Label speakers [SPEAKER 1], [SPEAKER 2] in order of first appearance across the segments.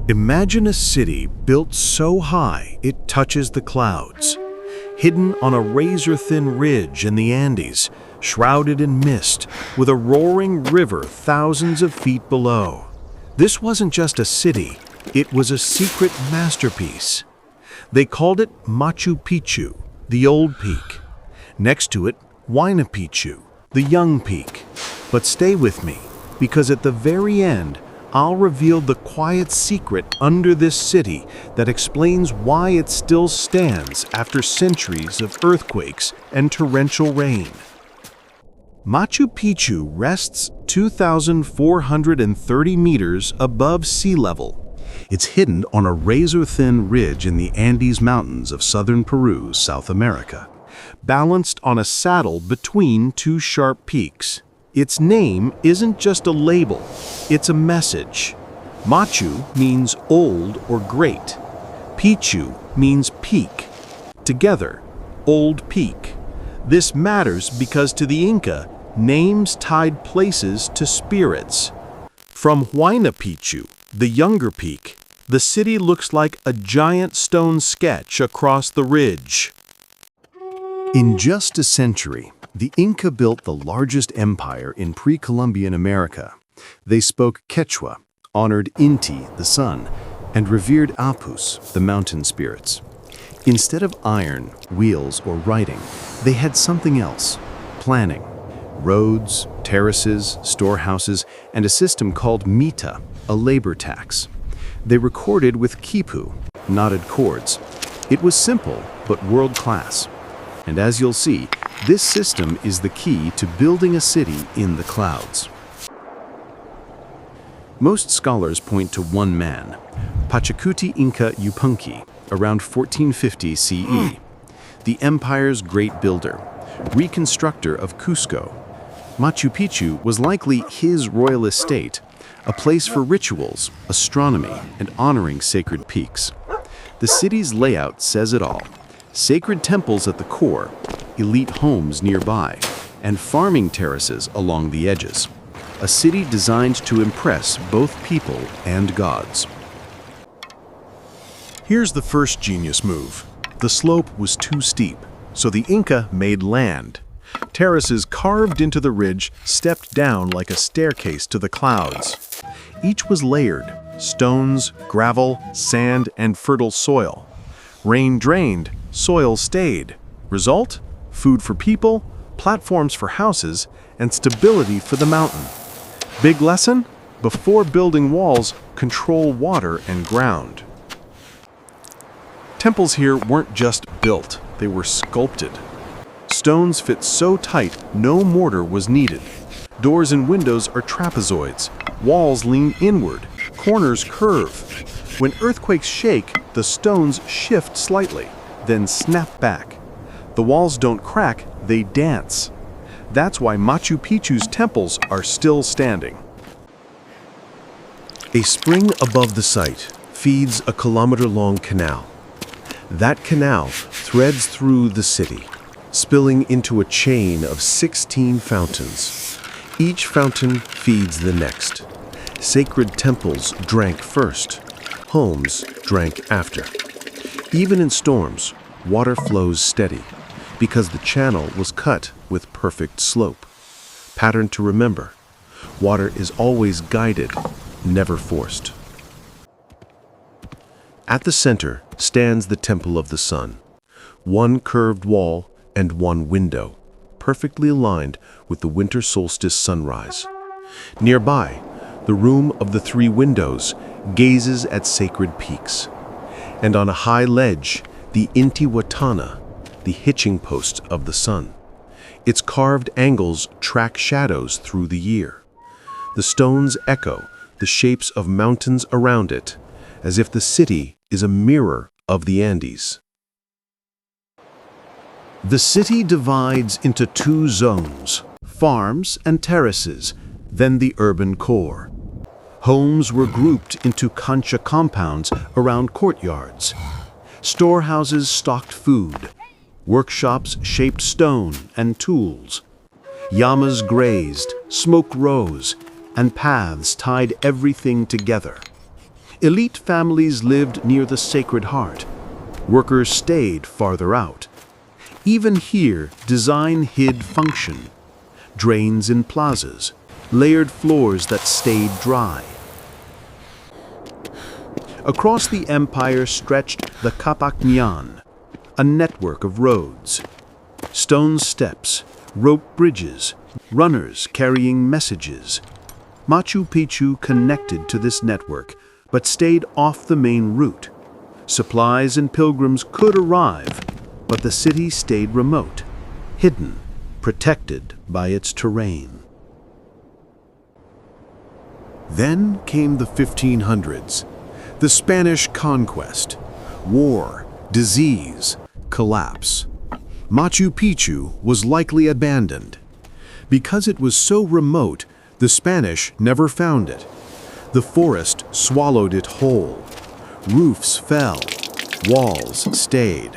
[SPEAKER 1] Imagine a city built so high it touches the clouds, hidden on a razor-thin ridge in the Andes, shrouded in mist, with a roaring river thousands of feet below. This wasn't just a city, it was a secret masterpiece. They called it Machu Picchu, the old peak. Next to it, Huayna Picchu, the young peak. But stay with me, because at the very end, I'll reveal the quiet secret under this city that explains why it still stands after centuries of earthquakes and torrential rain. Machu Picchu rests 2,430 meters above sea level. It's hidden on a razor-thin ridge in the Andes Mountains of southern Peru, South America, balanced on a saddle between two sharp peaks. Its name isn't just a label, it's a message. Machu means old or great. Picchu means peak. Together, Old Peak. This matters because to the Inca, names tied places to spirits. From Huayna Picchu, the younger peak, the city looks like a giant stone sketch across the ridge. In just a century, the Inca built the largest empire in pre-Columbian America. They spoke Quechua, honored Inti, the sun, and revered Apus, the mountain spirits. Instead of iron, wheels, or writing, they had something else: planning. Roads, terraces, storehouses, and a system called mita, a labor tax. They recorded with quipu, knotted cords. It was simple, but world-class. And as you'll see, this system is the key to building a city in the clouds. Most scholars point to one man, Pachacuti Inca Yupanqui, around 1450 CE, the empire's great builder, reconstructor of Cusco. Machu Picchu was likely his royal estate, a place for rituals, astronomy, and honoring sacred peaks. The city's layout says it all. Sacred temples at the core, elite homes nearby, and farming terraces along the edges. A city designed to impress both people and gods. Here's the first genius move. The slope was too steep, so the Inca made land. Terraces carved into the ridge stepped down like a staircase to the clouds. Each was layered: stones, gravel, sand, and fertile soil. Rain drained, soil stayed. Result? Food for people, platforms for houses, and stability for the mountain. Big lesson? Before building walls, control water and ground. Temples here weren't just built, they were sculpted. Stones fit so tight, no mortar was needed. Doors and windows are trapezoids. Walls lean inward, corners curve. When earthquakes shake, the stones shift slightly, then snap back. The walls don't crack, they dance. That's why Machu Picchu's temples are still standing. A spring above the site feeds a kilometer-long canal. That canal threads through the city, spilling into a chain of 16 fountains. Each fountain feeds the next. Sacred temples drank first, homes drank after. Even in storms, water flows steady, because the channel was cut with perfect slope. Pattern to remember: water is always guided, never forced. At the center stands the Temple of the Sun, one curved wall and one window, perfectly aligned with the winter solstice sunrise. Nearby, the Room of the Three Windows gazes at sacred peaks. And on a high ledge, the Intihuatana, the hitching post of the sun. Its carved angles track shadows through the year. The stones echo the shapes of mountains around it, as if the city is a mirror of the Andes. The city divides into two zones, farms and terraces, then the urban core. Homes were grouped into cancha compounds around courtyards. Storehouses stocked food. Workshops shaped stone and tools. Llamas grazed, smoke rose, and paths tied everything together. Elite families lived near the Sacred Heart. Workers stayed farther out. Even here, design hid function. Drains in plazas, layered floors that stayed dry. Across the empire stretched the Qhapaq Ñan, a network of roads. Stone steps, rope bridges, runners carrying messages. Machu Picchu connected to this network, but stayed off the main route. Supplies and pilgrims could arrive, but the city stayed remote, hidden, protected by its terrain. Then came the 1500s, the Spanish conquest, war, disease, collapse. Machu Picchu was likely abandoned. Because it was so remote, the Spanish never found it. The forest swallowed it whole. Roofs fell, walls stayed.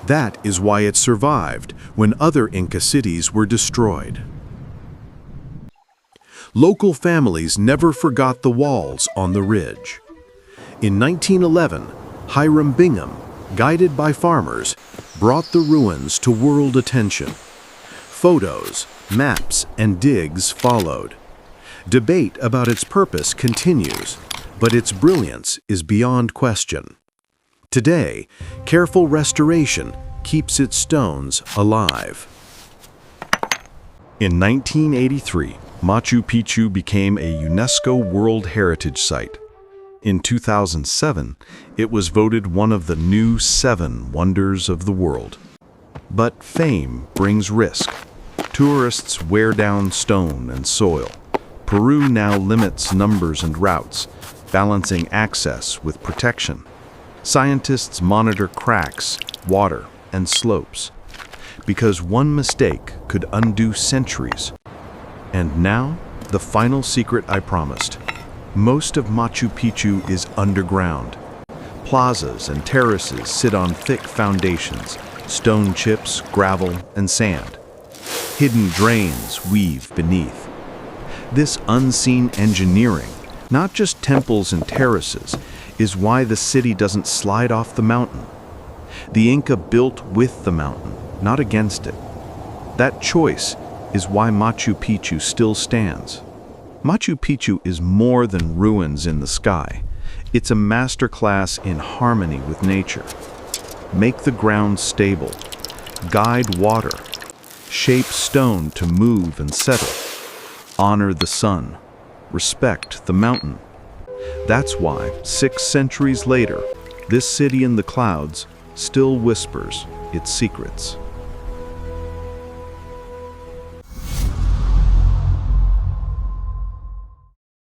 [SPEAKER 1] That is why it survived when other Inca cities were destroyed. Local families never forgot the walls on the ridge. In 1911, Hiram Bingham, guided by farmers, brought the ruins to world attention. Photos, maps, and digs followed. Debate about its purpose continues, but its brilliance is beyond question. Today, careful restoration keeps its stones alive. In 1983, Machu Picchu became a UNESCO World Heritage Site. In 2007, it was voted one of the new 7 wonders of the world. But fame brings risk. Tourists wear down stone and soil. Peru now limits numbers and routes, balancing access with protection. Scientists monitor cracks, water, and slopes, because one mistake could undo centuries. And now, the final secret I promised. Most of Machu Picchu is underground. Plazas and terraces sit on thick foundations, stone chips, gravel, and sand. Hidden drains weave beneath. This unseen engineering, not just temples and terraces, is why the city doesn't slide off the mountain. The Inca built with the mountain, not against it. That choice is why Machu Picchu still stands. Machu Picchu is more than ruins in the sky. It's a masterclass in harmony with nature. Make the ground stable, guide water, shape stone to move and settle, honor the sun, respect the mountain. That's why, 6 centuries later, this city in the clouds still whispers its secrets.